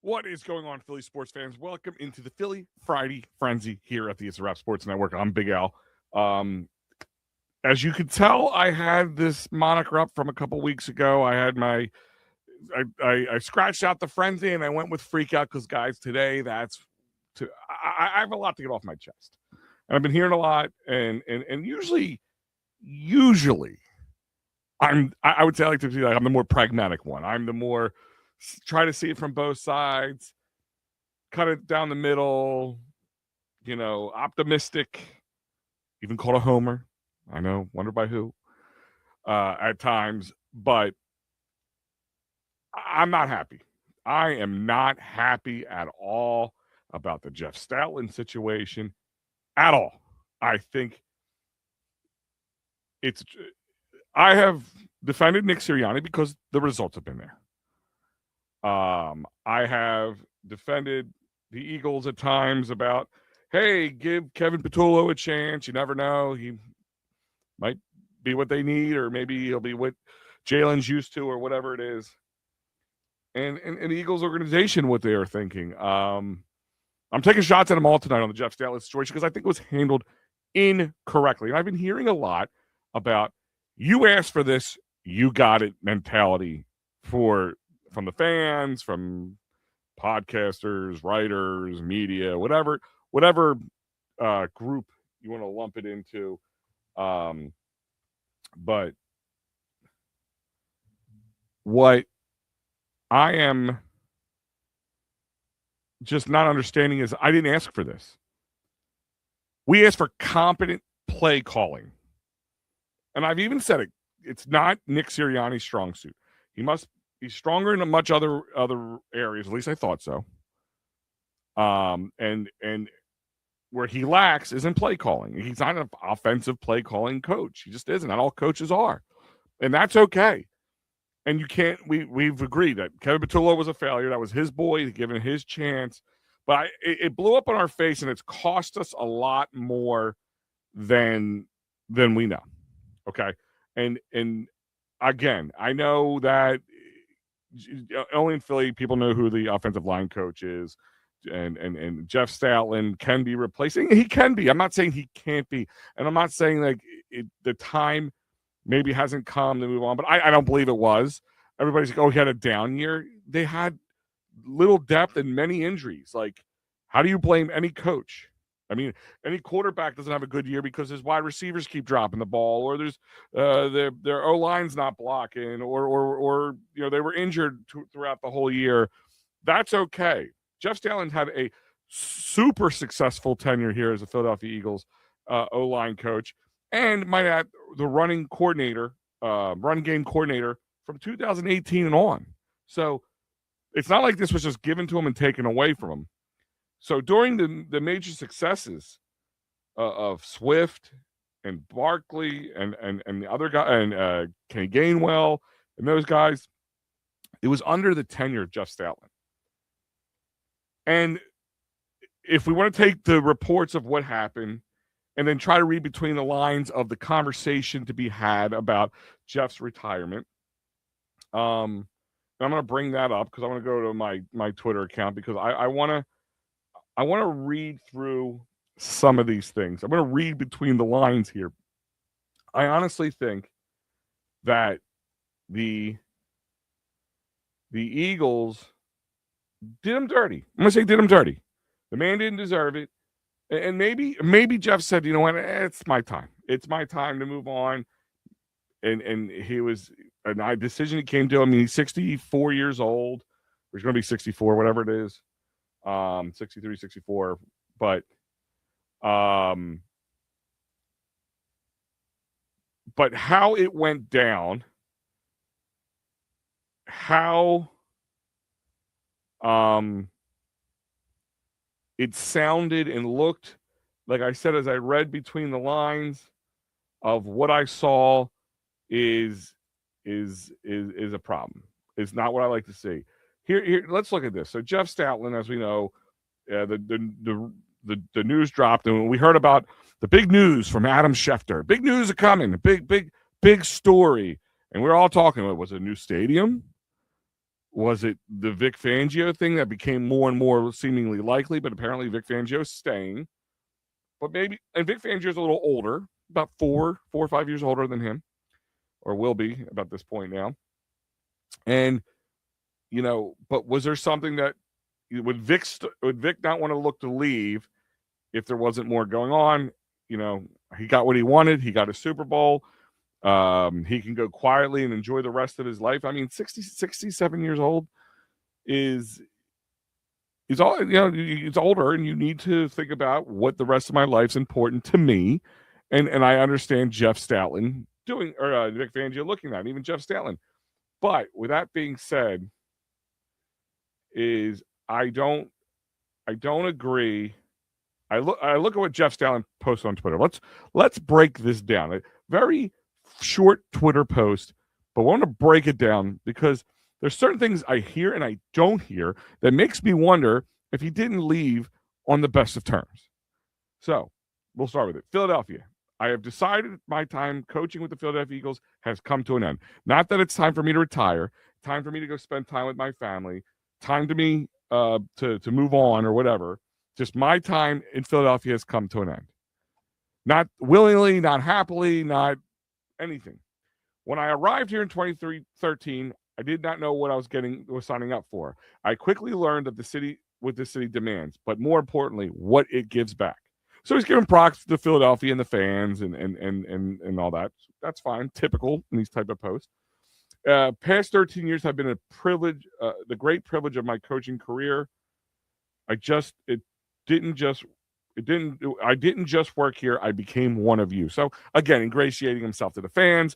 What is going on, Philly sports fans? Welcome into the Philly Friday Frenzy here at the It's a Wrap Sports Network. I'm Big Al. As you can tell, I had this moniker up from a couple weeks ago. I had I scratched out the frenzy and I went with freak out because, guys, today I have a lot to get off my chest. And I've been hearing a lot, and usually I would say I like to be like I'm the more pragmatic one. I'm the more try to see it from both sides, cut it down the middle, optimistic, even called a homer. I know, wonder by who at times, but I'm not happy. I am not happy at all about the Jeff Stoutland situation at all. I think I have defended Nick Sirianni because the results have been there. I have defended the Eagles at times about, hey, give Kevin Patullo a chance. You never know. He might be what they need, or maybe he'll be what Jalen's used to, or whatever it is. And the Eagles organization, what they are thinking. I'm taking shots at them all tonight on the Jeff Stoutland situation because I think it was handled incorrectly. And I've been hearing a lot about you asked for this, you got it mentality from the fans, from podcasters, writers, media, whatever group you want to lump it into. But what I am just not understanding is I didn't ask for this. We asked for competent play calling. And I've even said it's not Nick Sirianni's strong suit. He's stronger in much other areas. At least I thought so. And where he lacks is in play calling. He's not an offensive play calling coach. He just isn't. Not all coaches are, and that's okay. And you can't. We've agreed that Kevin Patullo was a failure. That was his boy, given his chance. But it blew up on our face, and it's cost us a lot more than we know. Okay, and again, I know that only in Philly people know who the offensive line coach is, and Jeff Stoutland can be replacing. He can be. I'm not saying he can't be, and I'm not saying like the time maybe hasn't come to move on, but I don't believe it was. Everybody's like, oh, he had a down year. They had little depth and many injuries. Like, how do you blame any coach? I mean, any quarterback doesn't have a good year because his wide receivers keep dropping the ball, or there's their O-line's not blocking, or they were injured throughout the whole year. That's okay. Jeff Stoutland had a super successful tenure here as a Philadelphia Eagles O-line coach, and might add the run game coordinator from 2018 and on. So it's not like this was just given to him and taken away from him. So during the major successes of Swift and Barkley and the other guy and Kenny Gainwell and those guys, it was under the tenure of Jeff Stoutland. And if we want to take the reports of what happened and then try to read between the lines of the conversation to be had about Jeff's retirement, I'm going to bring that up because I want to go to my Twitter account because I want to read through some of these things. I'm going to read between the lines here. I honestly think that the Eagles did him dirty. I'm going to say did him dirty. The man didn't deserve it. And maybe Jeff said, you know what, it's my time. It's my time to move on. And he was a decision he came to. I mean, he's 64 years old. He's going to be 64, whatever it is. 63, 64. But how it went down, how it sounded and looked, like I said, as I read between the lines of what I saw is a problem. It's not what I like to see. Here, let's look at this. So Jeff Stoutland, as we know, the news dropped, and we heard about the big news from Adam Schefter. Big news are coming. Big story. And we're all talking about, was it a new stadium? Was it the Vic Fangio thing that became more and more seemingly likely, but apparently Vic Fangio's staying? But maybe, and Vic Fangio's a little older, about 4 or 5 years older than him, or will be about this point now. And, but was there something that would Vic not want to look to leave if there wasn't more going on? He got what he wanted. He got a Super Bowl. He can go quietly and enjoy the rest of his life. I mean, 67 years old he's older, and you need to think about what the rest of my life's important to me. And I understand Jeff Stoutland doing, or Vic Fangio looking at it, even Jeff Stoutland. But with that being said, I don't agree. I look at what Jeff Stoutland posted on Twitter. Let's break this down. A very short Twitter post, but I want to break it down because there's certain things I hear and I don't hear that makes me wonder if he didn't leave on the best of terms. So we'll start with it. Philadelphia. I have decided my time coaching with the Philadelphia Eagles has come to an end. Not that it's time for me to retire, time for me to go spend time with my family, time to me to move on or whatever. Just my time in Philadelphia has come to an end. Not willingly, not happily, not anything. When I arrived here in 2013, I did not know what I was signing up for. I quickly learned that the city demands, but more importantly, what it gives back. So he's giving props to Philadelphia and the fans and all that. That's fine, typical in these type of posts. Past 13 years have been a privilege, the great privilege of my coaching career. I didn't just work here. I became one of you. So again, ingratiating himself to the fans,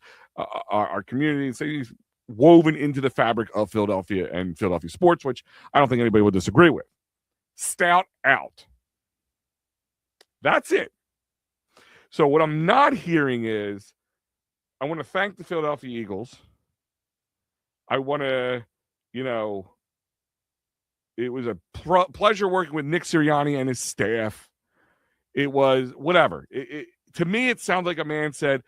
our community. So he's woven into the fabric of Philadelphia and Philadelphia sports, which I don't think anybody would disagree with. Stout out. That's it. So what I'm not hearing is, I want to thank the Philadelphia Eagles. I want to, it was a pleasure working with Nick Sirianni and his staff. It was whatever. To me, it sounds like a man said,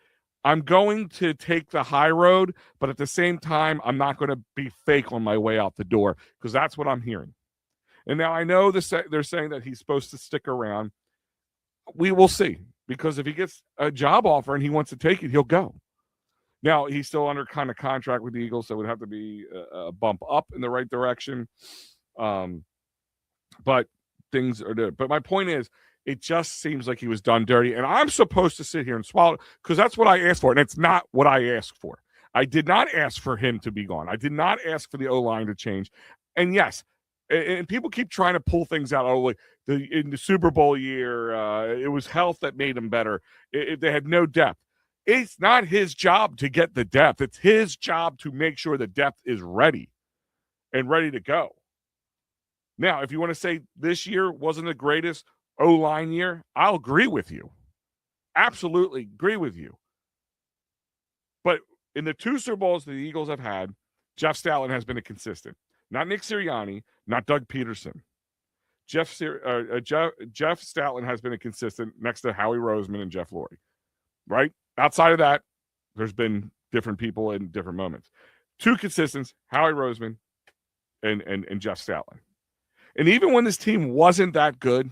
I'm going to take the high road, but at the same time, I'm not going to be fake on my way out the door, because that's what I'm hearing. And now I know they're saying that he's supposed to stick around. We will see, because if he gets a job offer and he wants to take it, he'll go. Now, he's still under kind of contract with the Eagles, so it would have to be a bump up in the right direction. But things are there. But my point is, it just seems like he was done dirty, and I'm supposed to sit here and swallow it because that's what I asked for, and it's not what I asked for. I did not ask for him to be gone. I did not ask for the O-line to change. And yes, and people keep trying to pull things out. Oh, like in the Super Bowl year, it was health that made him better. They had no depth. It's not his job to get the depth. It's his job to make sure the depth is ready and ready to go. Now, if you want to say this year wasn't the greatest O-line year, I'll agree with you. Absolutely agree with you. But in the 2 Super Bowls that the Eagles have had, Jeff Stoutland has been a consistent. Not Nick Sirianni, not Doug Peterson. Jeff Stoutland has been a consistent next to Howie Roseman and Jeff Lurie. Right? Outside of that, there's been different people in different moments. 2 consistents, Howie Roseman and Jeff Stoutland. And even when this team wasn't that good,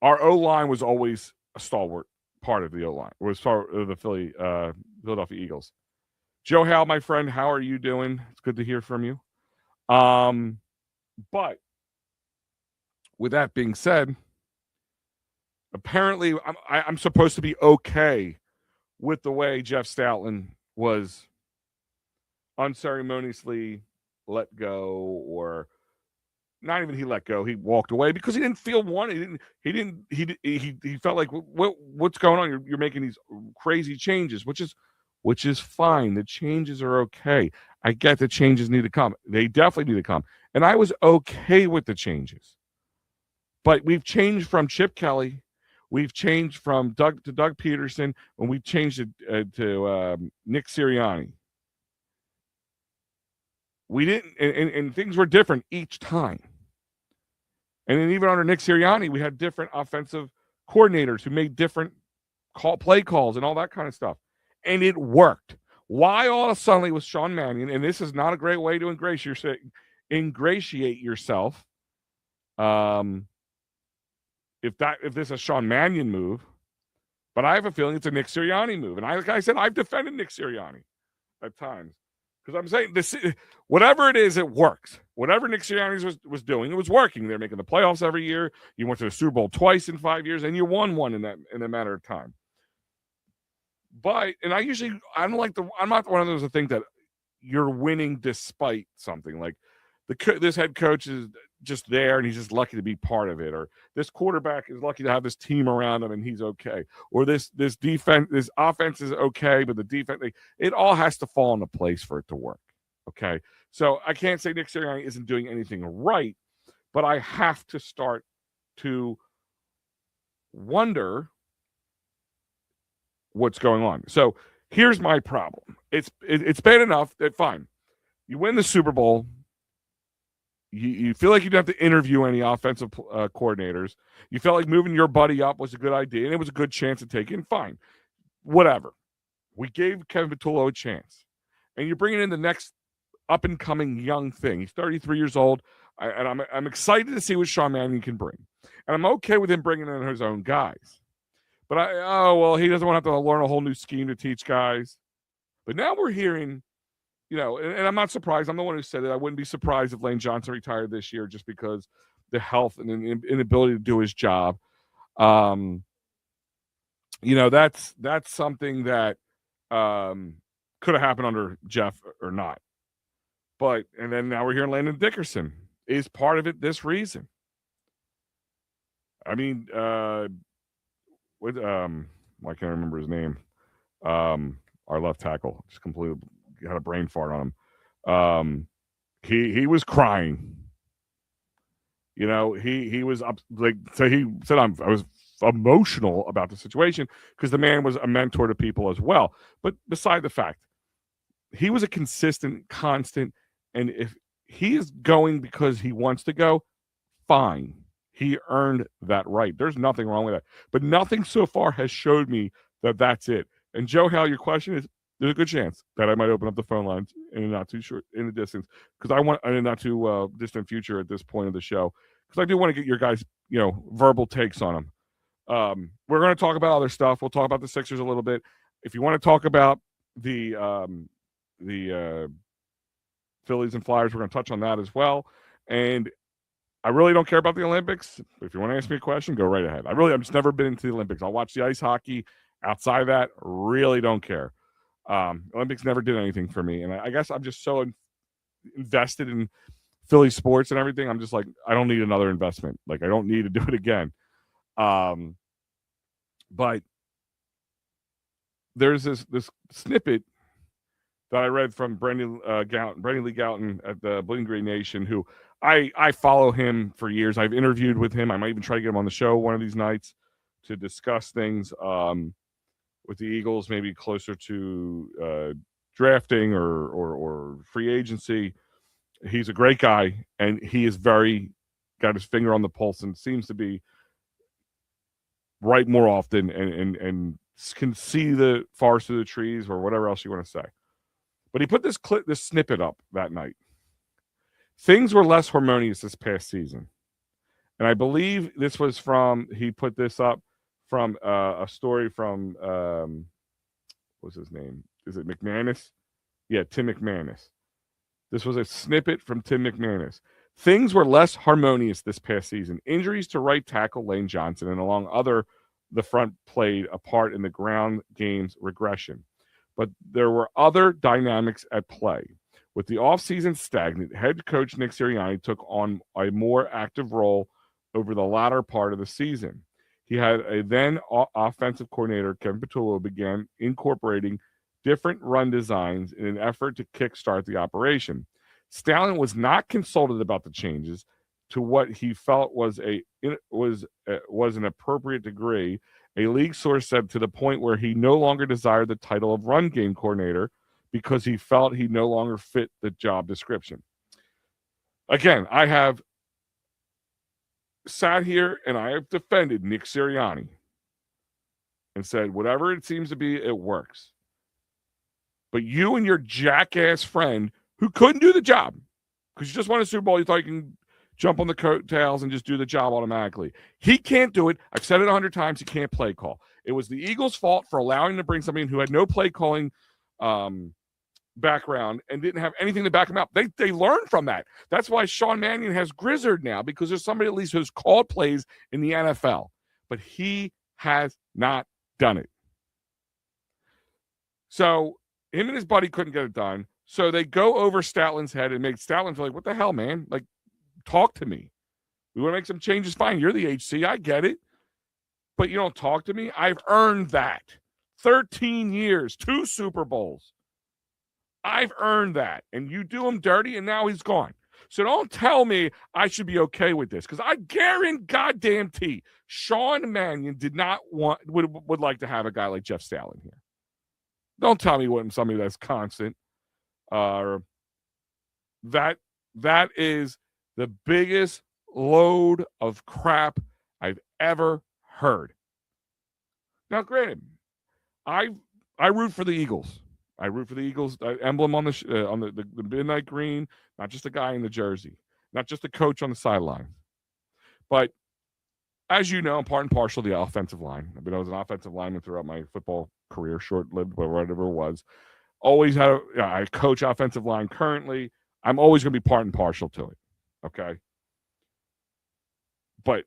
our O-line was always a stalwart part of the O-line. It was part of the Philadelphia Eagles. Joe Hal, my friend, how are you doing? It's good to hear from you. But with that being said, apparently I'm supposed to be okay with the way Jeff Stoutland was unceremoniously let go, or not even he let go. He walked away because he didn't feel wanted. He felt like, what's going on? You're making these crazy changes, which is fine. The changes are okay. I get the changes need to come. They definitely need to come. And I was okay with the changes. But we've changed from Chip Kelly. We've changed from Doug Peterson, and we've changed it to Nick Sirianni. We didn't, and things were different each time. And then even under Nick Sirianni, we had different offensive coordinators who made different play calls and all that kind of stuff. And it worked. Why all of a sudden with Sean Mannion, and this is not a great way to ingratiate yourself. If this is a Sean Mannion move, but I have a feeling it's a Nick Sirianni move. And like I said, I've defended Nick Sirianni at times. Because I'm saying this, whatever it is, it works. Whatever Nick Sirianni was doing, it was working. They're making the playoffs every year. You went to the Super Bowl twice in 5 years, and you won one in a matter of time. But I'm not one of those that think that you're winning despite something. Like this head coach is just there and he's just lucky to be part of it, or this quarterback is lucky to have this team around him and he's okay, or this offense is okay, but the defense, it all has to fall into place for it to work. Okay, so I can't say Nick Sirianni isn't doing anything right, but I have to start to wonder what's going on. So here's my problem. It's bad enough that fine, you win the Super Bowl. You feel like you don't have to interview any offensive coordinators. You felt like moving your buddy up was a good idea, and it was a good chance to take in. Fine. Whatever. We gave Kevin Patullo a chance. And you're bringing in the next up-and-coming young thing. He's 33 years old, and I'm excited to see what Sean Mannion can bring. And I'm okay with him bringing in his own guys. But he doesn't want to have to learn a whole new scheme to teach guys. But now we're hearing, and I'm not surprised. I'm the one who said it. I wouldn't be surprised if Lane Johnson retired this year just because the health and inability to do his job. That's something that could have happened under Jeff or not. And then now we're hearing Landon Dickerson. Is part of it this reason? I mean, I can't remember his name. Our left tackle just completely had a brain fart on him. He was crying. He was up, so he said I was emotional about the situation because the man was a mentor to people as well. But beside the fact, he was a consistent, constant, and if he is going because he wants to go, fine. He earned that right. There's nothing wrong with that. But nothing so far has showed me that that's it. And Joe, Hal, your question is, there's a good chance that I might open up the phone lines in the distance, because I want in a not too distant future at this point of the show, because I do want to get your guys, verbal takes on them. We're going to talk about other stuff. We'll talk about the Sixers a little bit. If you want to talk about the Phillies and Flyers, we're going to touch on that as well. And I really don't care about the Olympics. If you want to ask me a question, go right ahead. I'm just never been into the Olympics. I'll watch the ice hockey. Outside of that, really don't care. Olympics never did anything for me. And I guess I'm just so invested in Philly sports and everything. I'm just like, I don't need another investment. Like, I don't need to do it again. But there's this snippet that I read from Brandon Lee Gouton at the Bleeding Green Nation, who I follow him for years. I've interviewed with him. I might even try to get him on the show one of these nights to discuss things with the Eagles, maybe closer to drafting or free agency. He's a great guy, and he is got his finger on the pulse and seems to be right more often and can see the forest through the trees, or whatever else you want to say. But he put this snippet up that night. Things were less harmonious this past season. And I believe this was he put this up from a story from, what's his name? Is it McManus? Yeah, Tim McManus. This was a snippet from Tim McManus. Things were less harmonious this past season. Injuries to right tackle Lane Johnson and the front played a part in the ground game's regression. But there were other dynamics at play. With the offseason stagnant, head coach Nick Sirianni took on a more active role over the latter part of the season. He had a then offensive coordinator, Kevin Patullo, began incorporating different run designs in an effort to kickstart the operation. Stalin was not consulted about the changes to what he felt was an appropriate degree. A league source said, to the point where he no longer desired the title of run game coordinator because he felt he no longer fit the job description. Again, I have sat here and I have defended Nick Sirianni and said, whatever it seems to be, it works. But you and your jackass friend who couldn't do the job because you just won a Super Bowl, you thought you can jump on the coattails and just do the job automatically. He can't do it. I've said it 100 times. He can't play call. It was the Eagles' fault for allowing him to bring somebody in who had no play calling background and didn't have anything to back him up. They learned from that. That's why Sean Mannion has Grizzard now, because there's somebody at least who's called plays in the NFL. But he has not done it. So him and his buddy couldn't get it done. So they go over Statlin's head and make Statlin feel like, what the hell, man? Like, talk to me. We want to make some changes. Fine. You're the HC. I get it. But you don't talk to me. I've earned that. 13 years, 2 Super Bowls. I've earned that. And you do him dirty, and now he's gone. So don't tell me I should be okay with this, because I guarantee Sean Mannion did not would like to have a guy like Jeff Stalin here. Don't tell me what somebody that's constant. That is the biggest load of crap I've ever heard. Now, granted, I root for the Eagles. I root for the Eagles emblem on the midnight green, not just a guy in the jersey, not just a coach on the sideline. But as you know, I'm part and partial to the offensive line. I mean, I was an offensive lineman throughout my football career, short-lived, but whatever it was. Always had I coach offensive line currently. I'm always going to be part and partial to it. Okay. But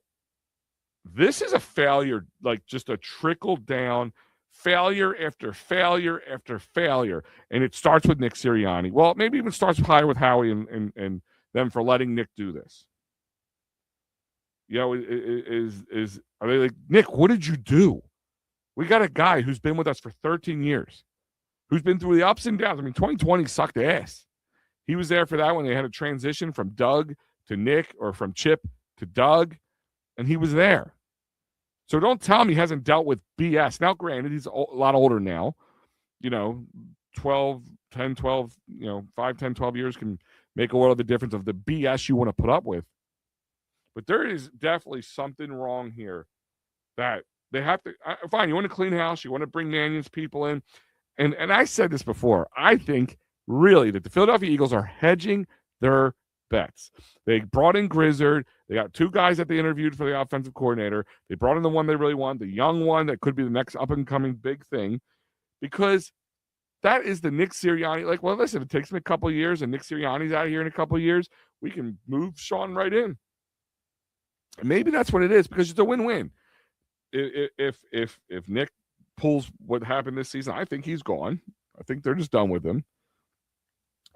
this is a failure, like just a trickle down failure after failure after failure. And it starts with Nick Sirianni. Well, it maybe even starts higher with Howie and them for letting Nick do this. You know, are they like, Nick, what did you do? We got a guy who's been with us for 13 years, who's been through the ups and downs. I mean, 2020 sucked ass. He was there for that when they had a transition from Doug to Nick, or from Chip to Doug, and he was there. So don't tell me he hasn't dealt with BS. Now, granted, he's a lot older now. You know, 12, 10, 12, 5, 10, 12 years can make a world of the difference of the BS you want to put up with. But there is definitely something wrong here that they have to – fine, you want to clean house. You want to bring Mannion's people in. And I said this before. I think really that the Philadelphia Eagles are hedging their bets. They brought in Grizzard. They got 2 guys that they interviewed for the offensive coordinator. They brought in the one they really want, the young one that could be the next up-and-coming big thing, because that is the Nick Sirianni. Like, well, listen, if it takes me a couple of years and Nick Sirianni's out of here in a couple of years, we can move Sean right in. And maybe that's what it is, because it's a win-win. If Nick pulls what happened this season, I think he's gone. I think they're just done with him.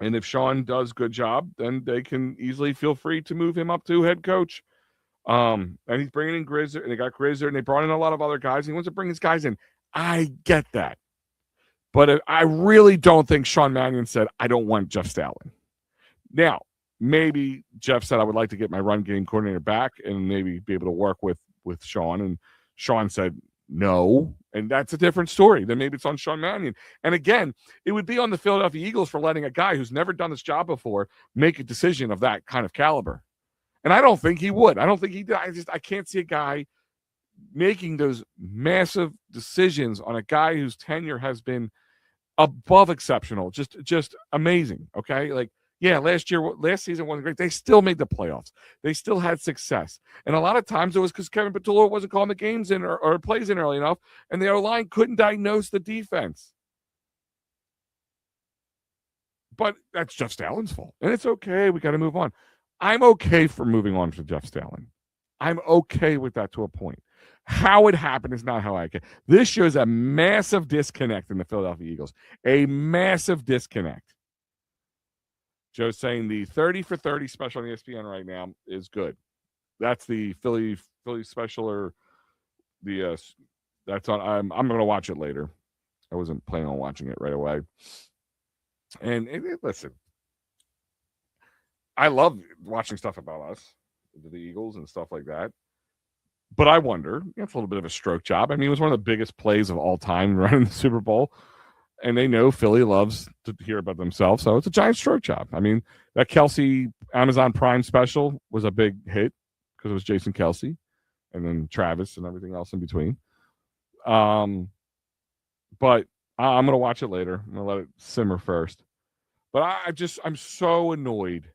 And if Sean does a good job, then they can easily feel free to move him up to head coach. And he's bringing in Grizzard, and they got Grizzard, and they brought in a lot of other guys. He wants to bring his guys in. I get that. But I really don't think Sean Mannion said, I don't want Jeff Stalin. Now, maybe Jeff said, I would like to get my run game coordinator back and maybe be able to work with Sean. And Sean said no. And that's a different story. Then maybe it's on Sean Mannion. And again, it would be on the Philadelphia Eagles for letting a guy who's never done this job before make a decision of that kind of caliber. And I don't think he would. I don't think he did. I can't see a guy making those massive decisions on a guy whose tenure has been above exceptional, just amazing. Okay. Like, yeah, last season wasn't great. They still made the playoffs. They still had success. And a lot of times it was because Kevin Patullo wasn't calling the games in or plays in early enough, and the O-line couldn't diagnose the defense. But that's Jeff Stalin's fault. And it's okay. We got to move on. I'm okay for moving on from Jeff Stalin. I'm okay with that to a point. How it happened is not how I can. This shows a massive disconnect in the Philadelphia Eagles. A massive disconnect. Joe's saying the 30 for 30 special on ESPN right now is good. That's the Philly special, or the that's on. I'm going to watch it later. I wasn't planning on watching it right away. And listen, I love watching stuff about us, the Eagles and stuff like that. But I wonder, it's a little bit of a stroke job. I mean, it was one of the biggest plays of all time running the Super Bowl. And they know Philly loves to hear about themselves, so it's a giant stroke job. I mean, that Kelsey Amazon Prime special was a big hit because it was Jason Kelsey and then Travis and everything else in between. But I'm going to watch it later. I'm going to let it simmer first. But I'm so annoyed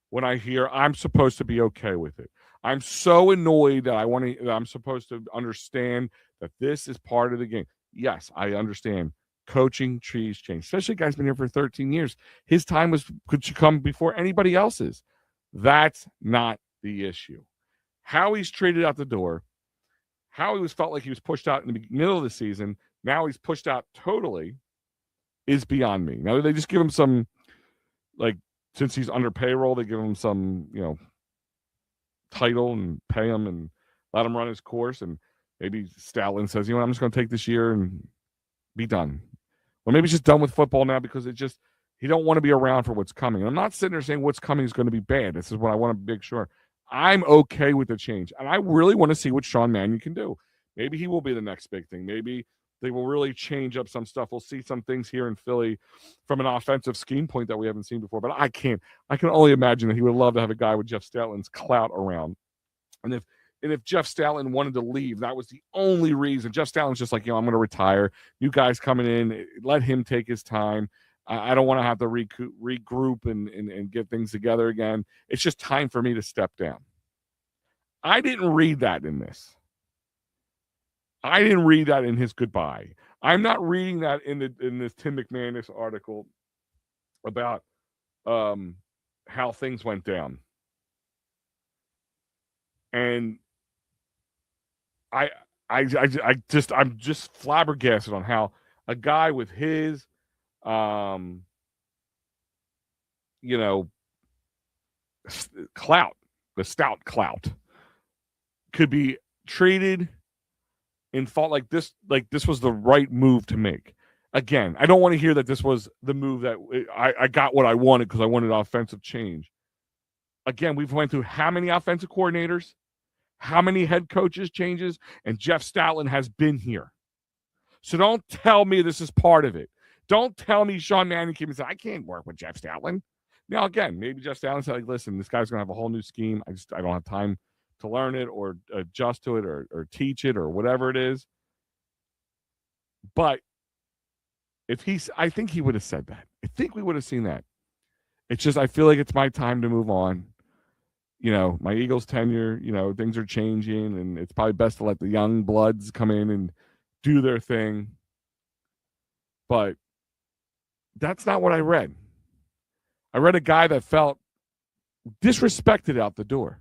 when I hear I'm supposed to be okay with it. I'm so annoyed that I'm supposed to understand that this is part of the game. Yes, I understand. Coaching trees change, especially a guy's been here for 13 years. His time could come before anybody else's. That's not the issue. How he's treated out the door, how he felt like he was pushed out in the middle of the season, now he's pushed out totally, is beyond me. Now they just give him some, like, since he's under payroll, they give him some, title and pay him and let him run his course. And maybe Stoutland says, I'm just going to take this year and be done. Or maybe he's just done with football now because he don't want to be around for what's coming. And I'm not sitting there saying what's coming is going to be bad. This is what I want to make sure. I'm okay with the change. And I really want to see what Sean Mannion can do. Maybe he will be the next big thing. Maybe they will really change up some stuff. We'll see some things here in Philly from an offensive scheme point that we haven't seen before. But I can only imagine that he would love to have a guy with Jeff Stoutland's clout around. And if Jeff Stoutland wanted to leave, that was the only reason. Jeff Stoutland's just like, I'm going to retire. You guys coming in, let him take his time. I don't want to have to regroup and get things together again. It's just time for me to step down. I didn't read that in this. I didn't read that in his goodbye. I'm not reading that in this Tim McManus article about how things went down. And I'm just flabbergasted on how a guy with his clout, the stout clout, could be treated and thought like this was the right move to make. Again, I don't want to hear that this was the move that I got what I wanted because I wanted offensive change. Again, we've went through how many offensive coordinators, how many head coaches changes, and Jeff Stoutland has been here. So don't tell me this is part of it. Don't tell me Sean Mannion came and said, I can't work with Jeff Stoutland. Now, again, maybe Jeff Stoutland said, like, listen, this guy's going to have a whole new scheme. I don't have time to learn it or adjust to it or teach it or whatever it is. But I think he would have said that. I think we would have seen that. It's just, I feel like it's my time to move on. My Eagles tenure, things are changing, and it's probably best to let the young bloods come in and do their thing. But that's not what I read. I read a guy that felt disrespected out the door.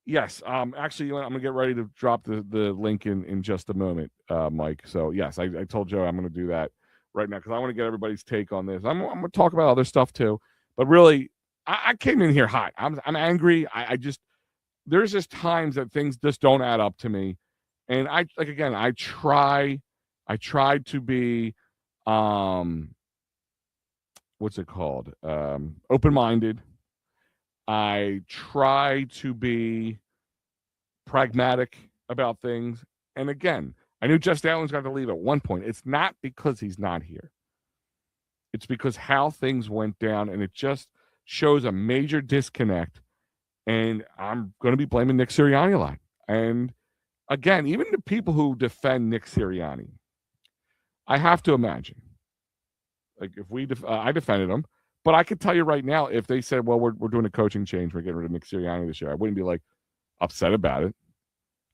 Yes, actually, I'm going to get ready to drop the link in just a moment, Mike. So, yes, I told Joe I'm going to do that right now because I want to get everybody's take on this. I'm going to talk about other stuff too. But really, I came in here hot. I'm angry. There's just times that things just don't add up to me. And I tried to be, what's it called? Open-minded. I try to be pragmatic about things. And again, I knew Jeff Stoutland's got to leave at one point. It's not because he's not here. It's because how things went down, and it just shows a major disconnect. And I'm going to be blaming Nick Sirianni a lot. And again, even the people who defend Nick Sirianni, I have to imagine, like if I defended him, but I could tell you right now, if they said, well, we're doing a coaching change, we're getting rid of Nick Sirianni this year, I wouldn't be like upset about it.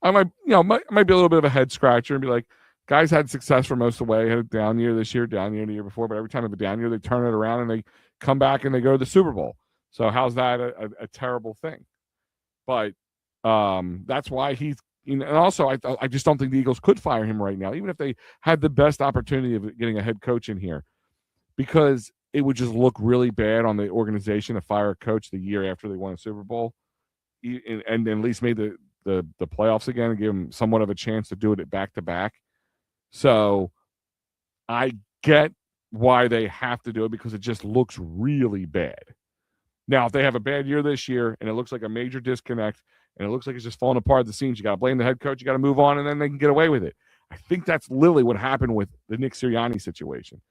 I might be a little bit of a head scratcher and be like, guys had success for most of the way, had a down year this year, down year the year before, but every time they have a down year, they turn it around and they come back and they go to the Super Bowl. So how's that a terrible thing? But that's why he's, and also I just don't think the Eagles could fire him right now, even if they had the best opportunity of getting a head coach in here, because it would just look really bad on the organization to fire a coach the year after they won a Super Bowl and at least made the playoffs again and give them somewhat of a chance to do it back to back. So I get why they have to do it because it just looks really bad. Now, if they have a bad year this year and it looks like a major disconnect and it looks like it's just falling apart at the seams, you got to blame the head coach, you got to move on, and then they can get away with it. I think that's literally what happened with the Nick Sirianni situation.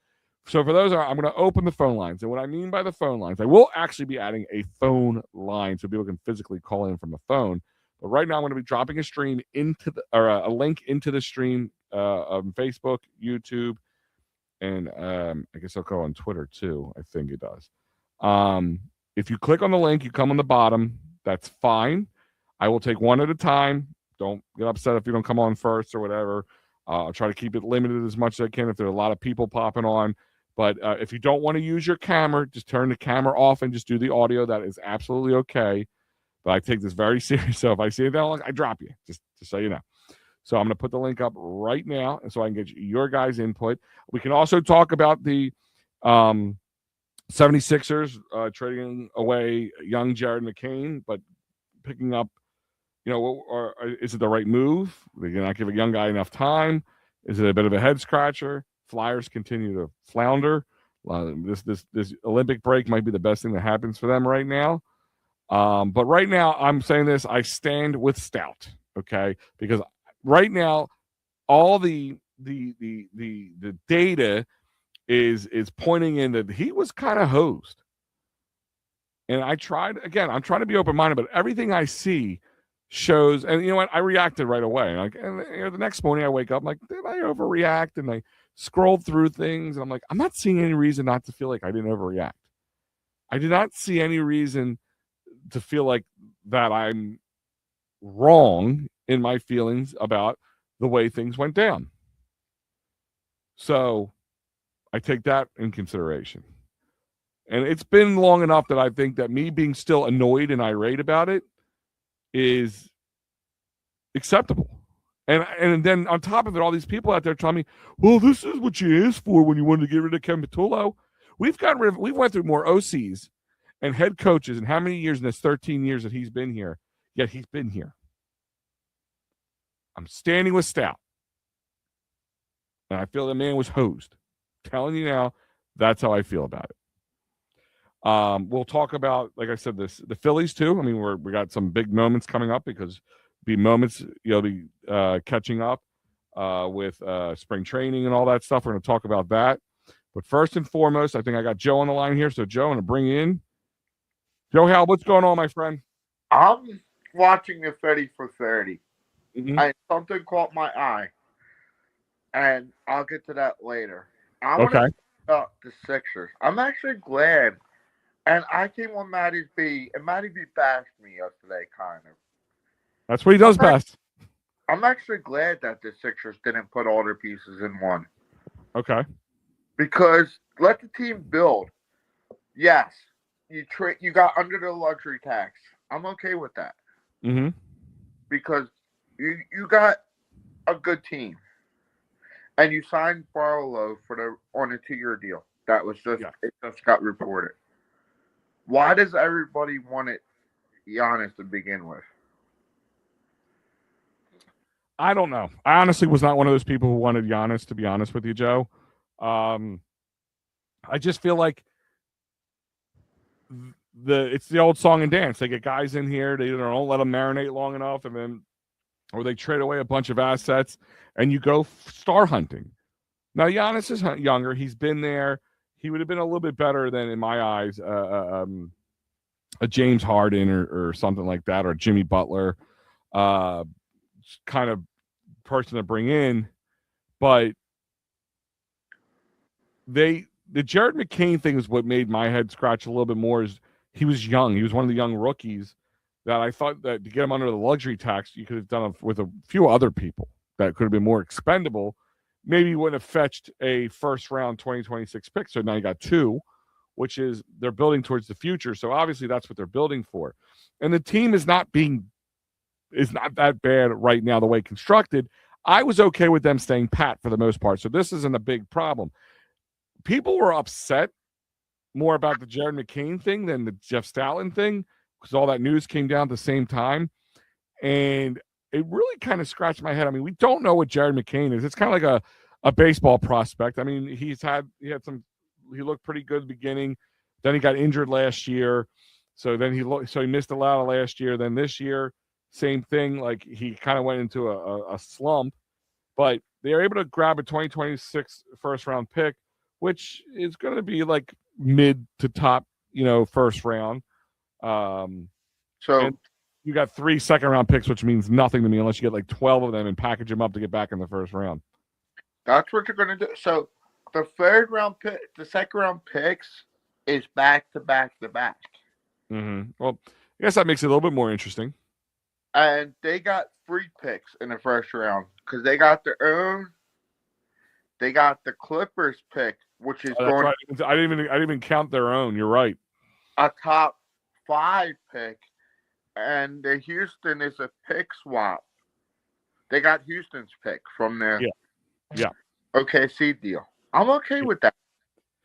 So for those, I'm going to open the phone lines. And what I mean by the phone lines, I will actually be adding a phone line so people can physically call in from a phone. But right now I'm going to be dropping a stream a link into the stream on Facebook, YouTube, and I guess I'll go on Twitter too. I think it does. If you click on the link, you come on the bottom. That's fine. I will take one at a time. Don't get upset if you don't come on first or whatever. I'll try to keep it limited as much as I can if there are a lot of people popping on. But if you don't want to use your camera, just turn the camera off and just do the audio. That is absolutely okay. But I take this very serious. So if I see it down, I drop you, just so you know. So I'm going to put the link up right now so I can get your guys' input. We can also talk about the 76ers trading away young Jared McCain, but picking up, or is it the right move? They not give a young guy enough time. Is it a bit of a head scratcher? Flyers continue to flounder. This Olympic break might be the best thing that happens for them right now. But right now, I'm saying this. I stand with Stout, okay? Because right now, all the data is pointing in that he was kind of hosed. And I'm trying to be open-minded, but everything I see shows, and you know what? I reacted right away. And the next morning I wake up, I'm like, did I overreact? And I scrolled through things, and I'm like, I'm not seeing any reason not to feel like I didn't overreact. I did not see any reason to feel like that I'm wrong in my feelings about the way things went down. So I take that in consideration. And it's been long enough that I think that me being still annoyed and irate about it is acceptable. And then on top of it, all these people out there telling me, well, this is what you asked for when you wanted to get rid of Kevin Patullo. We went through more OCs and head coaches in how many years in this 13 years that he's been here, yet he's been here. I'm standing with Stout. And I feel the man was hosed. I'm telling you now, that's how I feel about it. We'll talk about, like I said, the Phillies too. I mean, we got some big moments coming up because catching up with spring training and all that stuff. We're going to talk about that. But first and foremost, I think I got Joe on the line here. So Joe, I'm going to bring in Joe Hal. What's going on, my friend? I'm watching the 30 for 30. Mm-hmm. And something caught my eye. And I'll get to that later. I want to talk about the Sixers. I'm actually glad. And I came on Matty B, and Matty B bashed me yesterday, kind of. That's what he does best. I'm actually glad that the Sixers didn't put all their pieces in one. Okay. Because let the team build. Yes, you got under the luxury tax. I'm okay with that. Mm-hmm. Because you got a good team. And you signed Barlow on a 2-year deal. That was it just got reported. Why does everybody want Giannis to begin with? I don't know. I honestly was not one of those people who wanted Giannis, to be honest with you, Joe. I just feel like it's the old song and dance. They get guys in here, they don't let them marinate long enough, or they trade away a bunch of assets, and you go star hunting. Now, Giannis is younger. He's been there. He would have been a little bit better than, in my eyes, a James Harden or something like that, or Jimmy Butler kind of person to bring in. But the Jared McCain thing is what made my head scratch a little bit more. Is he was young. He was one of the young rookies that I thought that to get him under the luxury tax, you could have done it with a few other people that could have been more expendable. Maybe you wouldn't have fetched a first-round 2026 pick, so now you got 2, which is they're building towards the future. So obviously that's what they're building for. And the team is not that bad right now the way constructed. I was okay with them staying pat for the most part, so this isn't a big problem. People were upset more about the Jared McCain thing than the Jeff Stoutland thing because all that news came down at the same time. And it really kind of scratched my head. I mean, we don't know what Jared McCain is. It's kind of like a baseball prospect. I mean, he looked pretty good at the beginning. Then he got injured last year. So then he missed a lot of last year. Then this year, same thing. Like he kind of went into a slump. But they are able to grab a 2026 first round pick, which is going to be like mid to top, first round. So you got 3 second-round picks, which means nothing to me unless you get like 12 of them and package them up to get back in the first round. That's what you're going to do. So the third round pick, the second round picks is back to back to back. Mm-hmm. Well, I guess that makes it a little bit more interesting. And they got 3 picks in the first round because they got their own. They got the Clippers pick, which is going right. I didn't even count their own. You're right. A top 5 pick, and the Houston is a pick swap. They got Houston's pick from their OKC deal. I'm okay with that.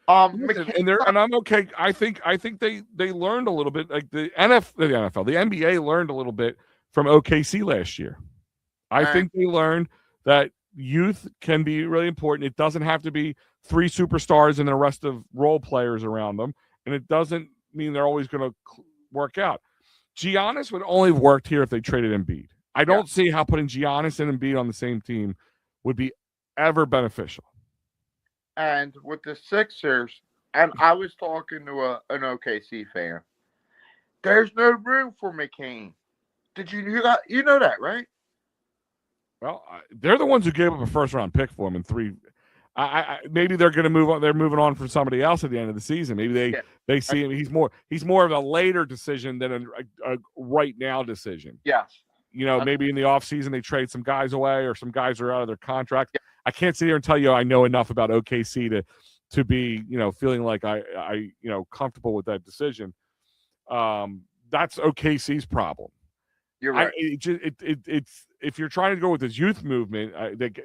And I'm okay. I think they learned a little bit, like the NFL, the NBA learned a little bit from OKC last year. I think they learned that youth can be really important. It doesn't have to be 3 superstars and the rest of role players around them, and it doesn't mean they're always going to work out. Giannis would only have worked here if they traded Embiid. I don't see how putting Giannis and Embiid on the same team would be ever beneficial. And with the Sixers, and I was talking to an OKC fan, there's no room for McCain. Did you know that, right? Well, they're the ones who gave up a first-round pick for him in 3. Maybe they're going to move on. They're moving on from somebody else at the end of the season. Maybe they see him. He's more of a later decision than a right now decision. Yes. Maybe in the offseason they trade some guys away or some guys are out of their contract. Yeah. I can't sit here and tell you I know enough about OKC to be feeling like I comfortable with that decision. That's OKC's problem. You're right. It's if you're trying to go with this youth movement,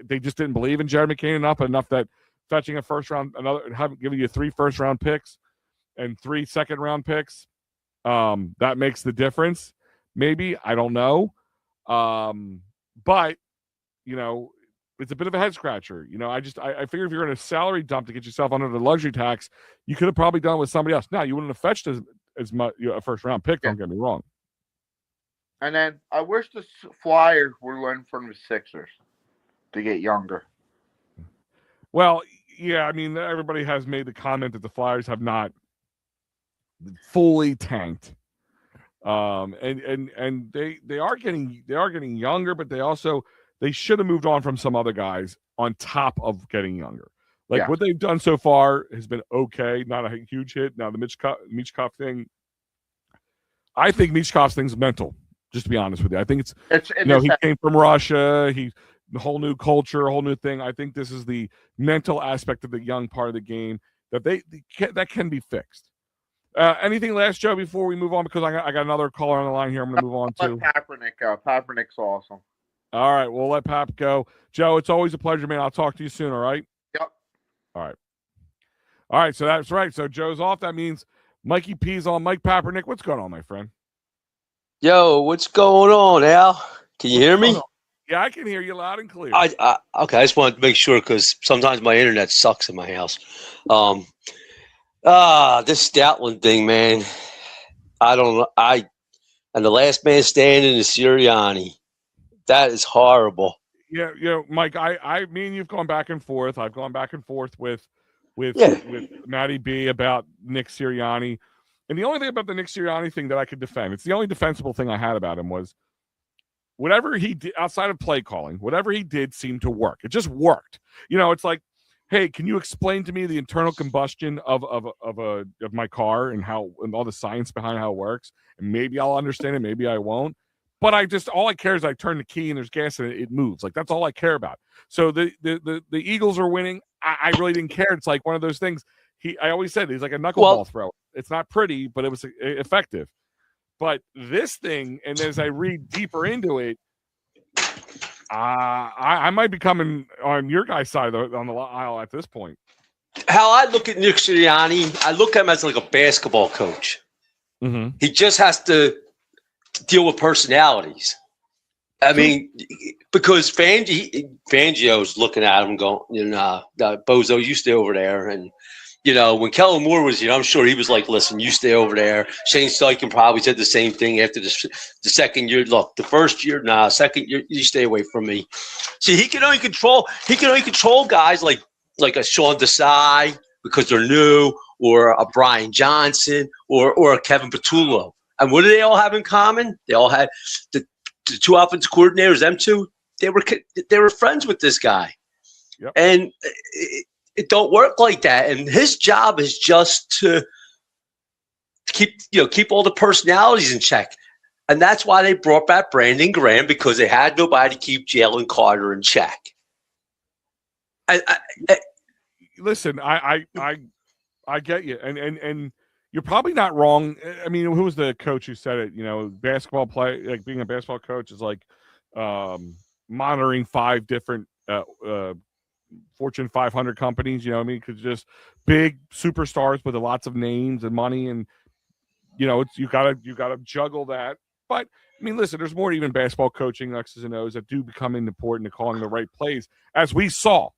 they just didn't believe in Jared McCain enough that fetching a first round, giving you 3 first round picks and 3 second round picks, that makes the difference. Maybe, I don't know, but it's a bit of a head scratcher. I figure if you're in a salary dump to get yourself under the luxury tax, you could have probably done it with somebody else. Now you wouldn't have fetched as much a first round pick. Don't get me wrong. And then I wish the Flyers would learn from the Sixers to get younger. Well, yeah, I mean, everybody has made the comment that the Flyers have not fully tanked, and they are getting younger, but they should have moved on from some other guys on top of getting younger. What they've done so far has been okay, not a huge hit. Now the Michkov thing, I think Michkov's thing's mental. Just to be honest with you, I think it's he came from Russia. The whole new culture, a whole new thing. I think this is the mental aspect of the young part of the game that can be fixed. Anything last, Joe, before we move on? Because I got another caller on the line here. I'm going to move on to Kaepernick go. Kaepernick's awesome. All right, we'll let Pap go. Joe, it's always a pleasure, man. I'll talk to you soon. All right. Yep. All right. So that's right. So Joe's off. That means Mikey P's on. Mike Papernick, what's going on, my friend? Yo, what's going on, Al? Can you hear me? Yeah, I can hear you loud and clear. Okay, I just wanted to make sure because sometimes my internet sucks in my house. This Stoutland thing, man. I don't know. And the last man standing is Sirianni. That is horrible. Yeah, Mike. Me and you've gone back and forth. I've gone back and forth with Matty B about Nick Sirianni. And the only thing about the Nick Sirianni thing that I could defend, it's the only defensible thing I had about him was whatever he did outside of play calling, whatever he did seemed to work. It just worked. It's like, hey, can you explain to me the internal combustion of my car and all the science behind how it works? And maybe I'll understand it, maybe I won't. But all I care is I turn the key and there's gas and it moves. Like that's all I care about. So the Eagles are winning. I really didn't care. It's like one of those things. I always said he's like a knuckleball thrower. It's not pretty, but it was effective. But this thing, and as I read deeper into it, I might be coming on your guys' side on the aisle at this point. How I look at Nick Sirianni, I look at him as like a basketball coach. Mm-hmm. He just has to deal with personalities. I mean, because Fangio's looking at him going, Bozo, you stay over there. And, when Kellen Moore was here, I'm sure he was like, listen, you stay over there. Shane Steichen probably said the same thing after the second year. Look, the first year, second year, you stay away from me. See, he can only control guys like a Sean Desai because they're new, or a Brian Johnson, or a Kevin Patullo. And what do they all have in common? They all had the 2 offensive coordinators, them two, they were friends with this guy. Yep. And it don't work like that. And his job is just to keep all the personalities in check. And that's why they brought back Brandon Graham, because they had nobody to keep Jalen Carter in check. Listen, I get you, and you're probably not wrong. I mean, who was the coach who said it? Basketball play, like being a basketball coach is like monitoring 5 different Fortune 500 companies. You know what I mean? Because just big superstars with lots of names and money, and you gotta juggle that. But I mean, listen, there's more to even basketball coaching X's and O's that do become important to calling the right plays, as we saw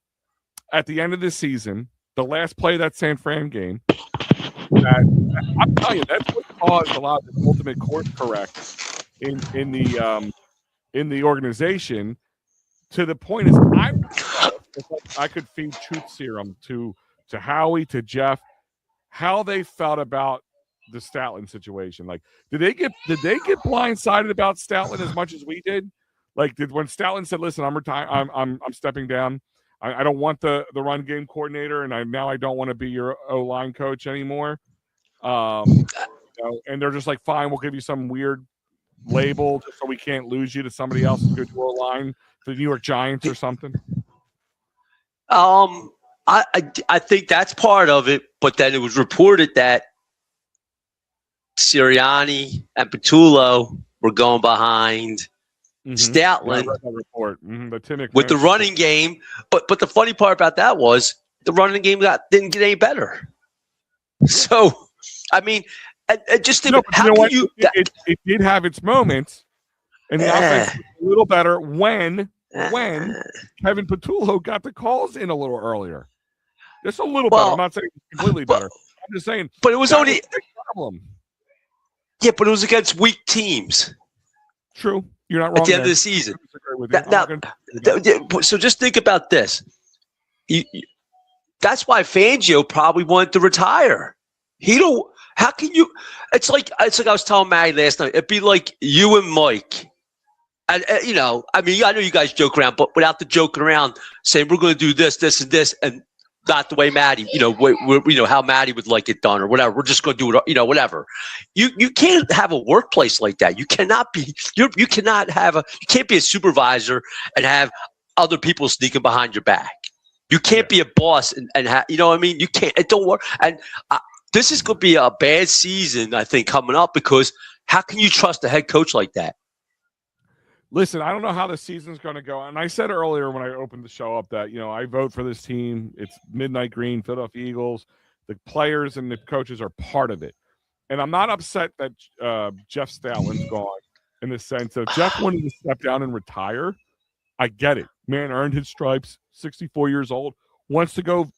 at the end of this season, the last play of that San Fran game. I'm telling you, that's what caused a lot of the ultimate course correct in the organization. To the point is, I could feed truth serum to Howie, to Jeff, how they felt about the Stoutland situation. Like, did they get blindsided about Stoutland as much as we did? Like, when Stoutland said, "Listen, I'm retiring. I'm stepping down. I don't want the run game coordinator, and I don't want to be your O-line coach anymore." And they're just like, "Fine, we'll give you some weird label just so we can't lose you to somebody else's good O-line, the New York Giants or something." I think that's part of it, but then it was reported that Sirianni and Patullo were going behind Stoutland report. With the running game. But the funny part about that was the running game didn't get any better. So, I mean, just think, it did have its moments, and the offense was a little better when Kevin Patullo got the calls in a little earlier. Just a little better. I'm not saying it's completely better. I'm just saying. But it was only a problem. Yeah, but it was against weak teams. True. You're not wrong. At the end of the season. So just think about this. That's why Fangio probably wanted to retire. How can you? It's like I was telling Maddie last night. It'd be like you and Mike. And I know you guys joke around, but without the joking around, saying we're going to do this, this, and this, and not the way Maddie, how Maddie would like it done or whatever. We're just going to do it, whatever. You can't have a workplace like that. You cannot be. You can't be a supervisor and have other people sneaking behind your back. You can't be a boss and you know what I mean. You can't. It don't work. And this is going to be a bad season, I think, coming up, because how can you trust a head coach like that? Listen, I don't know how the season's going to go. And I said earlier when I opened the show up that, I vote for this team. It's Midnight Green, Philadelphia Eagles. The players and the coaches are part of it. And I'm not upset that Jeff Stoutland's gone, in the sense that Jeff wanted to step down and retire. I get it. Man earned his stripes, 64 years old, wants to go,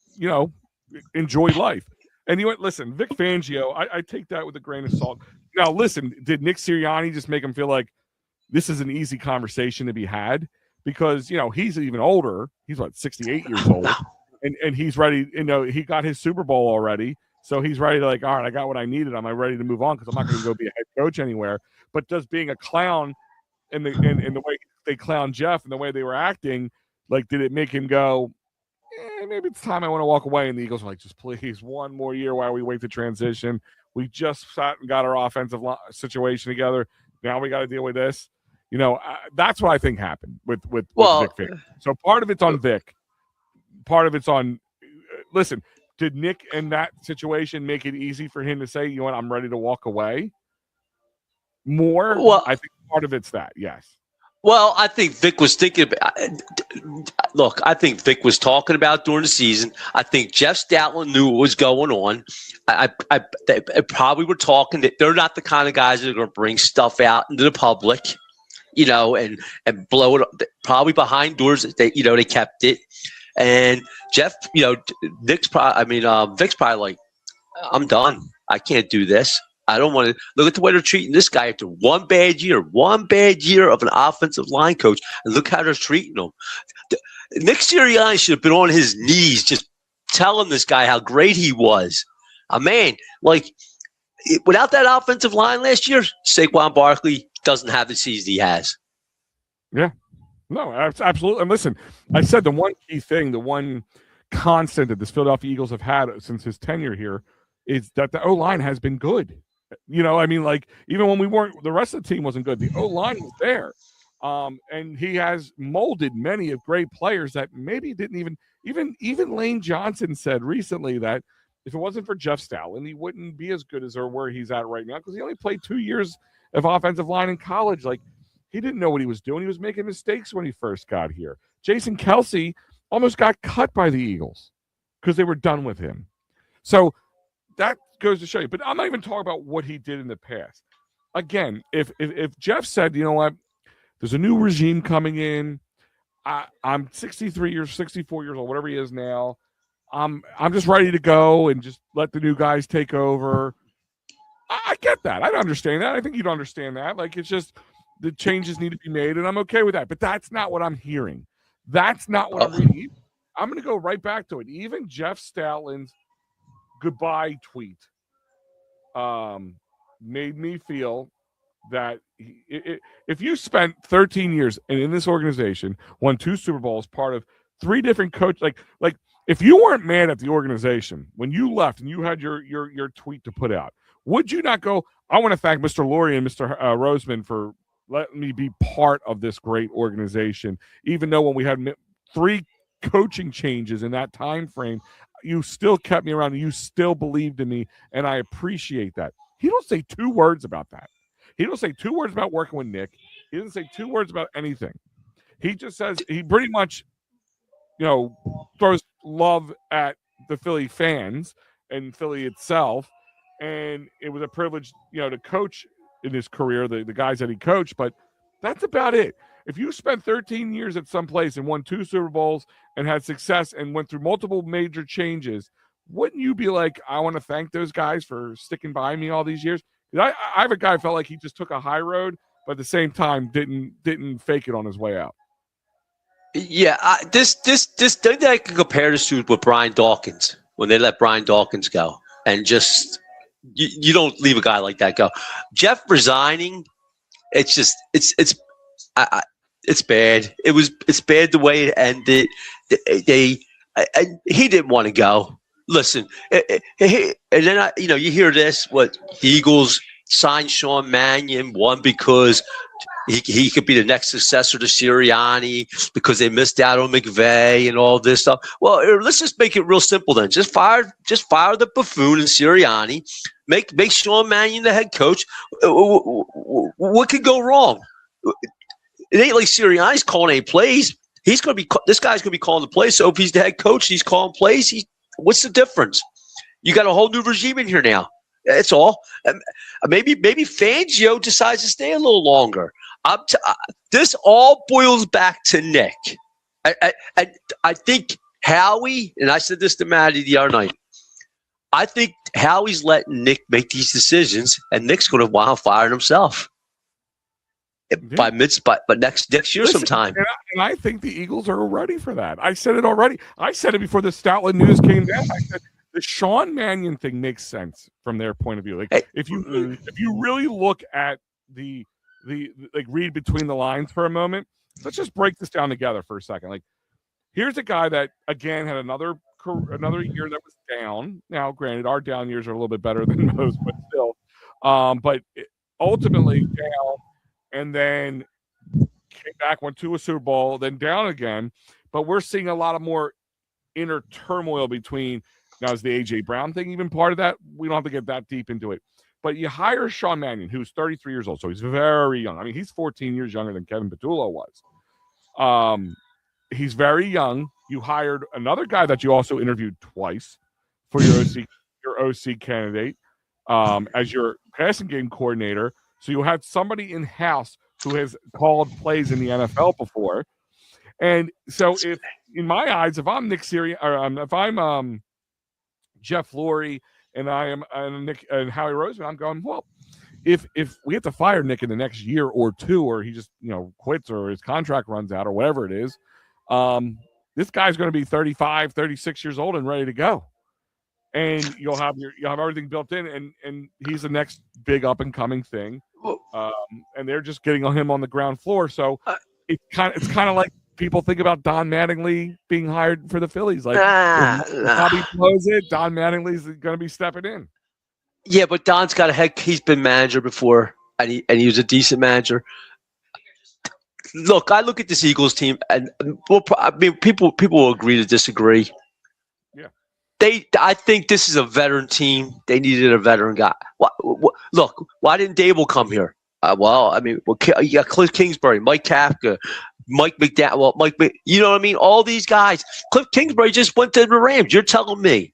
enjoy life. And listen, Vic Fangio, I take that with a grain of salt. Now, listen, did Nick Sirianni just make him feel like this is an easy conversation to be had? Because, he's even older. He's 68 years old. And he's ready. He got his Super Bowl already. So he's ready to all right, I got what I needed. Am I ready to move on? Because I'm not going to go be a head coach anywhere. But does being a clown and the way they clown Jeff and the way they were acting, did it make him go, maybe it's time I want to walk away? And the Eagles were like, just please, one more year while we wait to transition. We just sat and got our offensive situation together. Now we got to deal with this. That's what I think happened with Vic Fangio. So part of it's on Vic. Part of it's on listen, did Nick in that situation make it easy for him to say, you know what, I'm ready to walk away? I think part of it's that, yes. Well, I think Vic was thinking about I think Vic was talking about during the season. I think Jeff Stoutland knew what was going on. They probably were talking that they're not the kind of guys that are going to bring stuff out into the public, and blow it up. Probably behind doors. They kept it. And Jeff, Vic's probably like, I'm done. I can't do this. I don't want to look at the way they're treating this guy after one bad year of an offensive line coach, and look how they're treating him. Nick Sirianni should have been on his knees just telling this guy how great he was. Without that offensive line last year, Saquon Barkley doesn't have the season he has. Yeah. No, absolutely. And listen, I said the one key thing, the one constant that the Philadelphia Eagles have had since his tenure here is that the O-line has been good. I mean, like, even when we weren't, the rest of the team wasn't good. The O-line was there. And he has molded many of great players that maybe didn't even Lane Johnson said recently that if it wasn't for Jeff Stoutland, he wouldn't be as good as or where he's at right now because he only played 2 years of offensive line in college. Like, he didn't know what he was doing. He was making mistakes when he first got here. Jason Kelsey almost got cut by the Eagles because they were done with him. So that goes to show you. But I'm not even talking about what he did in the past. Again, if Jeff said, you know what, there's a new regime coming in. I'm 64 years old, whatever he is now. I'm just ready to go and just let the new guys take over. I get that. I understand that. I think you'd understand that. Like, it's just the changes need to be made, and I'm okay with that. But that's not what I'm hearing. That's not what I'm reading. I'm going to go right back to it. Even Jeff Stoutland's goodbye tweet made me feel that if you spent 13 years and in this organization, won 2 Super Bowls, part of 3 different coaches, like if you weren't mad at the organization when you left and you had your tweet to put out, would you not go, I want to thank Mr. Lurie and Mr. Roseman for letting me be part of this great organization, even though when we had 3 coaching changes in that time frame, you still kept me around and you still believed in me, and I appreciate that. He don't say 2 words about that. He don't say 2 words about working with Nick. He doesn't say 2 words about anything. He just says he pretty much, throws love at the Philly fans and Philly itself. And it was a privilege, to coach in his career, the guys that he coached. But that's about it. If you spent 13 years at some place and won 2 Super Bowls and had success and went through multiple major changes, wouldn't you be like, I want to thank those guys for sticking by me all these years? I have a guy who felt like he just took a high road, but at the same time didn't fake it on his way out. Yeah, this thing that I can compare this to with Brian Dawkins when they let Brian Dawkins go, and just you don't leave a guy like that go. Jeff resigning, it's bad. It's bad the way it ended. He didn't want to go. Listen, and then you hear this. What the Eagles signed Sean Mannion, one because he could be the next successor to Sirianni because they missed out on McVay and all this stuff. Well, let's just make it real simple then. Just fire the buffoon and Sirianni. Make Sean Mannion the head coach. What could go wrong? It ain't like Sirianni's calling any plays. This guy's gonna be calling the plays. So if he's the head coach, he's calling plays. What's the difference? You got a whole new regime in here now. That's all. Maybe Fangio decides to stay a little longer. This all boils back to Nick. I think Howie, and I said this to Maddie the other night, I think Howie's letting Nick make these decisions, and Nick's going to wind up firing himself by next year sometime. And I think the Eagles are ready for that. I said it already. I said it before the Stoutland news came down. I said the Sean Mannion thing makes sense from their point of view. Like, if you really look at the read between the lines for a moment, let's just break this down together for a second. Like, here's a guy that again had another year that was down. Now, granted, our down years are a little bit better than most, but still. But ultimately down, and then came back, went to a Super Bowl, then down again. But we're seeing a lot of more inner turmoil between. Now, is the A.J. Brown thing even part of that? We don't have to get that deep into it. But you hire Sean Mannion, who's 33 years old, so he's very young. I mean, he's 14 years younger than Kevin Petullo was. He's very young. You hired another guy that you also interviewed twice for your OC candidate as your passing game coordinator. So you have somebody in-house who has called plays in the NFL before. And so if, in my eyes, if I'm Nick Sirianni, or if I'm Jeff Lurie and I am Nick and Howie Roseman, I'm going, well, if we have to fire Nick in the next year or two, or he just quits or his contract runs out or whatever it is, this guy's going to be 35, 36 years old and ready to go. And you'll have everything built in, and he's the next big up and coming thing. And they're just getting him on the ground floor. So it's kind of like people think about Don Mattingly being hired for the Phillies. Like, if Bobby blows it, Don Mattingly's going to be stepping in. Yeah, but Don's got he's been manager before, and he was a decent manager. Look, I look at this Eagles team, and people will agree to disagree. Yeah, I think this is a veteran team. They needed a veteran guy. Look, why didn't Dable come here? You got Cliff Kingsbury, Mike Kafka, Mike McDowell, you know what I mean? All these guys. Cliff Kingsbury just went to the Rams. You're telling me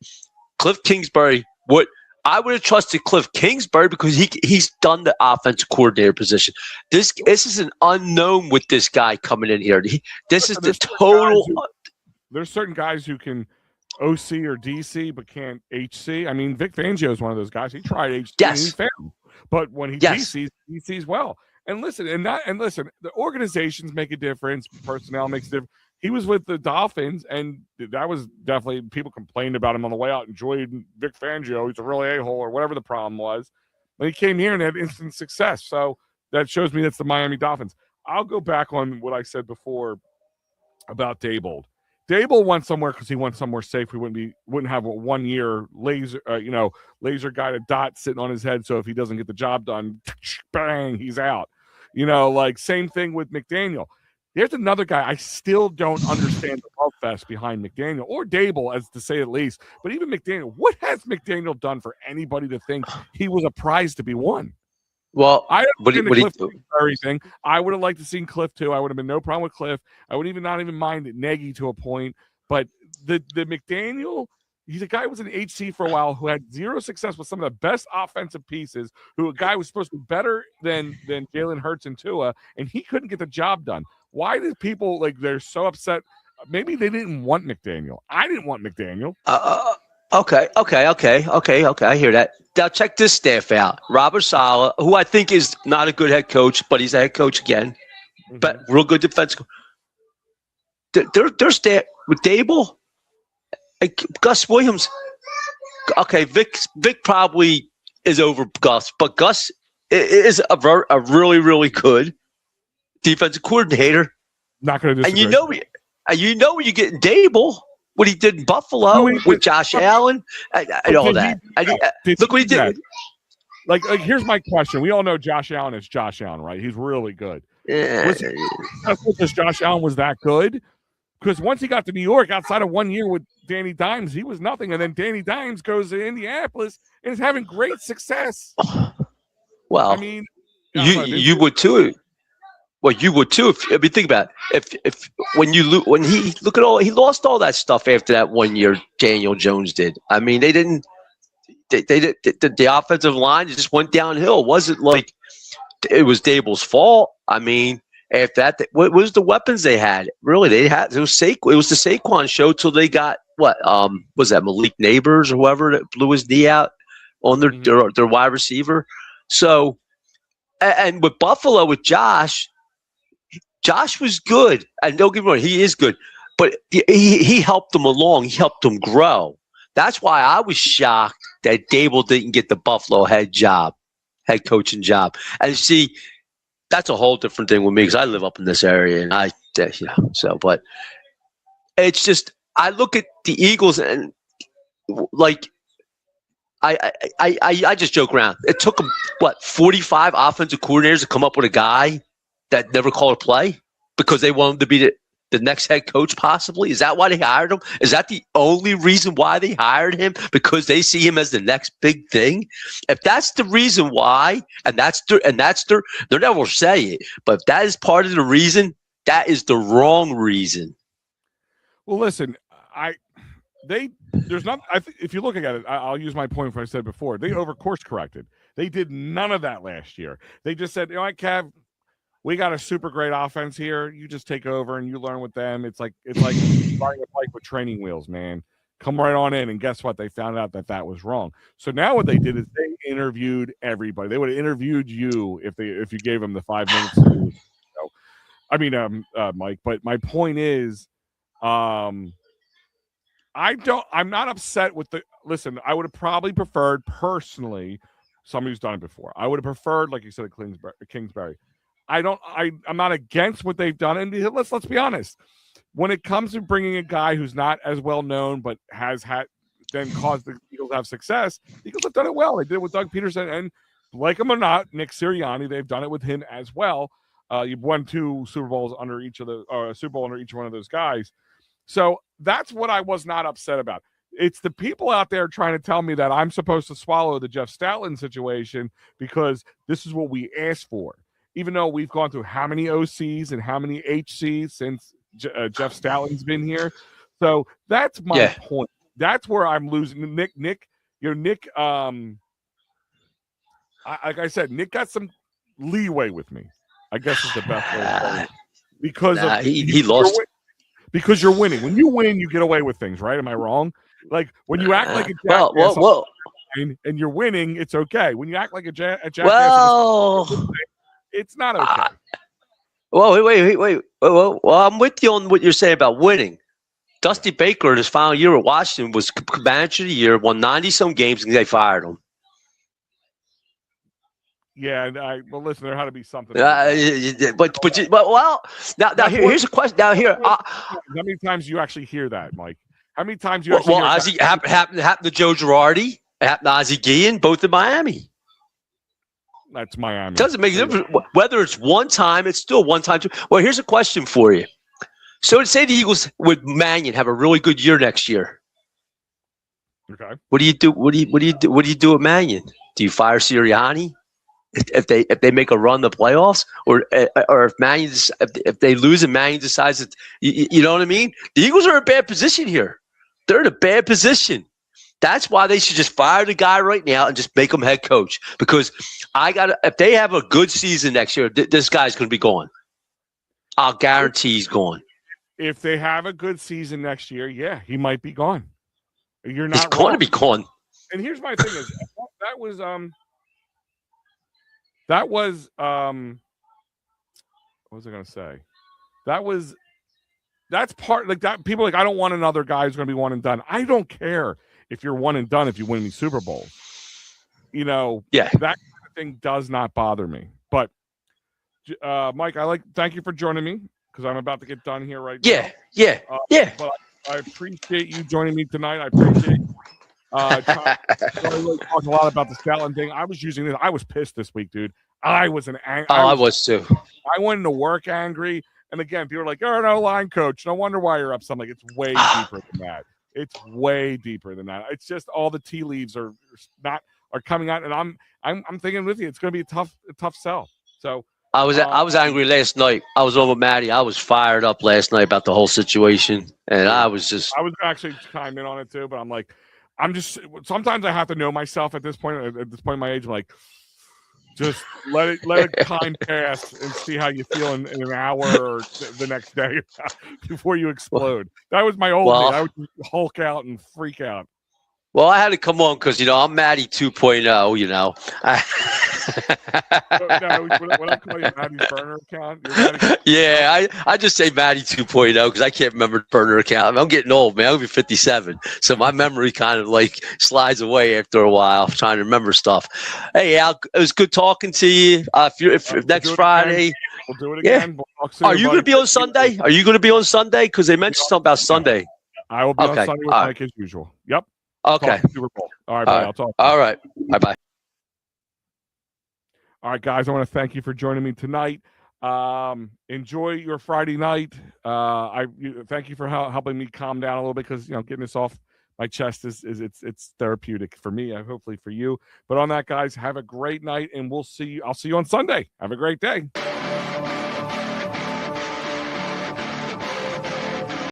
Cliff Kingsbury? What? I would have trusted Cliff Kingsbury because he's done the offensive coordinator position. This is an unknown with this guy coming in here. This is the total. There's certain guys who can OC or DC but can't HC. I mean, Vic Fangio is one of those guys. He tried HC and he failed. But when he DCs well. And listen, the organizations make a difference. Personnel makes a difference. He was with the Dolphins, and that was definitely, people complained about him on the way out. Enjoyed Vic Fangio. He's a real a-hole or whatever the problem was. But he came here and had instant success. So that shows me that's the Miami Dolphins. I'll go back on what I said before about Daboll. Daboll went somewhere because he went somewhere safe. We wouldn't have a 1 year laser guided dot sitting on his head. So if he doesn't get the job done, bang, he's out. Like same thing with McDaniel. There's another guy I still don't understand the love fest behind McDaniel or Daboll, as to say at least. But even McDaniel, what has McDaniel done for anybody to think he was a prize to be won? Well, I everything. I would have liked to seen Cliff too. I would have been no problem with Cliff. I would not even mind Nagy to a point. But the McDaniel, he's a guy who was an HC for a while who had zero success with some of the best offensive pieces. Who a guy who was supposed to be better than Jalen Hurts and Tua, and he couldn't get the job done. Why did people they're so upset? Maybe they didn't want McDaniel. I didn't want McDaniel. Okay. I hear that. Now check this staff out. Robert Saleh, who I think is not a good head coach, but he's a head coach again. Mm-hmm. But real good defense. Their staff with Daboll, Gus Williams. Okay, Vic probably is over Gus, but Gus is a really, really good defensive coordinator. Not going to disagree. And you know when you get Daboll, what he did in Buffalo with Josh Allen, and all that. Look what he did. Like, here's my question. We all know Josh Allen is Josh Allen, right? He's really good. Yeah. Because Josh Allen was that good? Because once he got to New York, outside of 1 year with Danny Dimes, he was nothing. And then Danny Dimes goes to Indianapolis and is having great success. Well, I mean, you would too. Well, you would too. Think about it. If when he lost all that stuff after that 1 year. Daniel Jones did. I mean, they didn't. The offensive line just went downhill. It wasn't like it was Daboll's fault. I mean, after that, what was the weapons they had? Really, it was the Saquon show till they got what? Was that Malik Neighbors or whoever that blew his knee out on their wide receiver? So, and with Buffalo with Josh was good, and don't get me wrong, he is good, but he helped them along. He helped them grow. That's why I was shocked that Daboll didn't get the Buffalo head coaching job. And see, that's a whole different thing with me because I live up in this area, and but it's just I look at the Eagles and like I just joke around. It took them 45 offensive coordinators to come up with a guy that never called a play because they wanted to be the next head coach possibly? Is that why they hired him? Is that the only reason why they hired him? Because they see him as the next big thing? If that's the reason why, and they'll never say it, but if that is part of the reason, that is the wrong reason. Well, listen, if you look at it, I'll use my point what I said before. They over course corrected. They did none of that last year. They just said, you know what, Kev, we got a super great offense here. You just take over and you learn with them. It's like riding a bike with training wheels, man. Come right on in. And guess what? They found out that was wrong. So now what they did is they interviewed everybody. They would have interviewed you if you gave them the 5 minutes. Mike. But my point is, I'm not upset with listen, I would have probably preferred personally somebody who's done it before. I would have preferred, like you said, at Kingsbury. I'm not against what they've done. And let's be honest. When it comes to bringing a guy who's not as well known but has had then caused the Eagles to have success, the Eagles have done it well. They did it with Doug Peterson, and like him or not, Nick Sirianni, they've done it with him as well. You've won 2 Super Bowls under each of the Super Bowl under each one of those guys. So that's what I was not upset about. It's the people out there trying to tell me that I'm supposed to swallow the Jeff Stoutland situation because this is what we asked for. Even though we've gone through how many OCs and how many HCs since Jeff Stoutland's been here. So that's my point. That's where I'm losing. Nick, like I said, Nick got some leeway with me, I guess is the best way to say it. Because he lost. Because you're winning. When you win, you get away with things, right? Am I wrong? Like when you act like a jackass and you're winning, it's okay. When you act like a jackass, it's not okay. Wait. Well, I'm with you on what you're saying about winning. Dusty Baker in his final year at Washington was manager of the year, won 90-some games, and they fired him. Yeah, listen, there had to be something. Now here's a question. Now here, how many times do you actually hear that, Mike? How many times you actually hear that? Happened to Joe Girardi, happened to Ozzie Guillen, both in Miami. That's Miami. Doesn't make a difference whether it's one time. It's still one time. Well, here's a question for you. So, say the Eagles with Mannion have a really good year next year. Okay. What do you do? What do you do with Mannion? Do you fire Sirianni if they make a run the playoffs, or if they lose and Mannion decides that you know what I mean? The Eagles are in a bad position here. They're in a bad position. That's why they should just fire the guy right now and just make him head coach. Because if they have a good season next year, this guy's going to be gone. I'll guarantee he's gone. If they have a good season next year, yeah, he might be gone. You're not. He's going to be gone. And here's my thing: is that was what was I going to say? That's part like that. People are like, I don't want another guy who's going to be one and done. I don't care if you're one and done if you win these Super Bowls. That kind of thing does not bother me. But Mike, thank you for joining me because I'm about to get done here right now. Yeah. But I appreciate you joining me tonight. I appreciate really talking a lot about the Stoutland thing. I was using this. I was pissed this week, dude. I was I was too. I went into work angry. And again, people are like, "Oh, no, line coach. No wonder why you're upset." I'm like, it's way deeper than that. It's way deeper than that. It's just all the tea leaves are coming out, and I'm thinking with you, it's going to be a tough sell. So I was angry last night. I was over Maddie. I was fired up last night about the whole situation, and I was actually chime in on it too, but I'm like, sometimes I have to know myself at this point. At this point in my age, I'm like, just let time pass and see how you feel in an hour or the next day before you explode. That was my old day. I would hulk out and freak out. Well, I had to come on because, I'm Maddie 2.0, When I call you Maddie's burner account, I just say Maddie 2.0 because I can't remember the burner account. I'm getting old, man. I'll be 57. So my memory kind of like slides away after a while, trying to remember stuff. Hey, Al, it was good talking to you. If next Friday. We'll do it again. Yeah. Are you going to be on Sunday? Because they mentioned something about Sunday. I will be on Sunday with Mike as usual. Yep. Okay. Super Bowl. All right, buddy, I'll talk. All right. Bye-bye. All right, guys, I want to thank you for joining me tonight. Enjoy your Friday night. Thank you for helping me calm down a little bit because, getting this off my chest it's therapeutic for me, hopefully for you. But on that, guys, have a great night, and I'll see you on Sunday. Have a great day.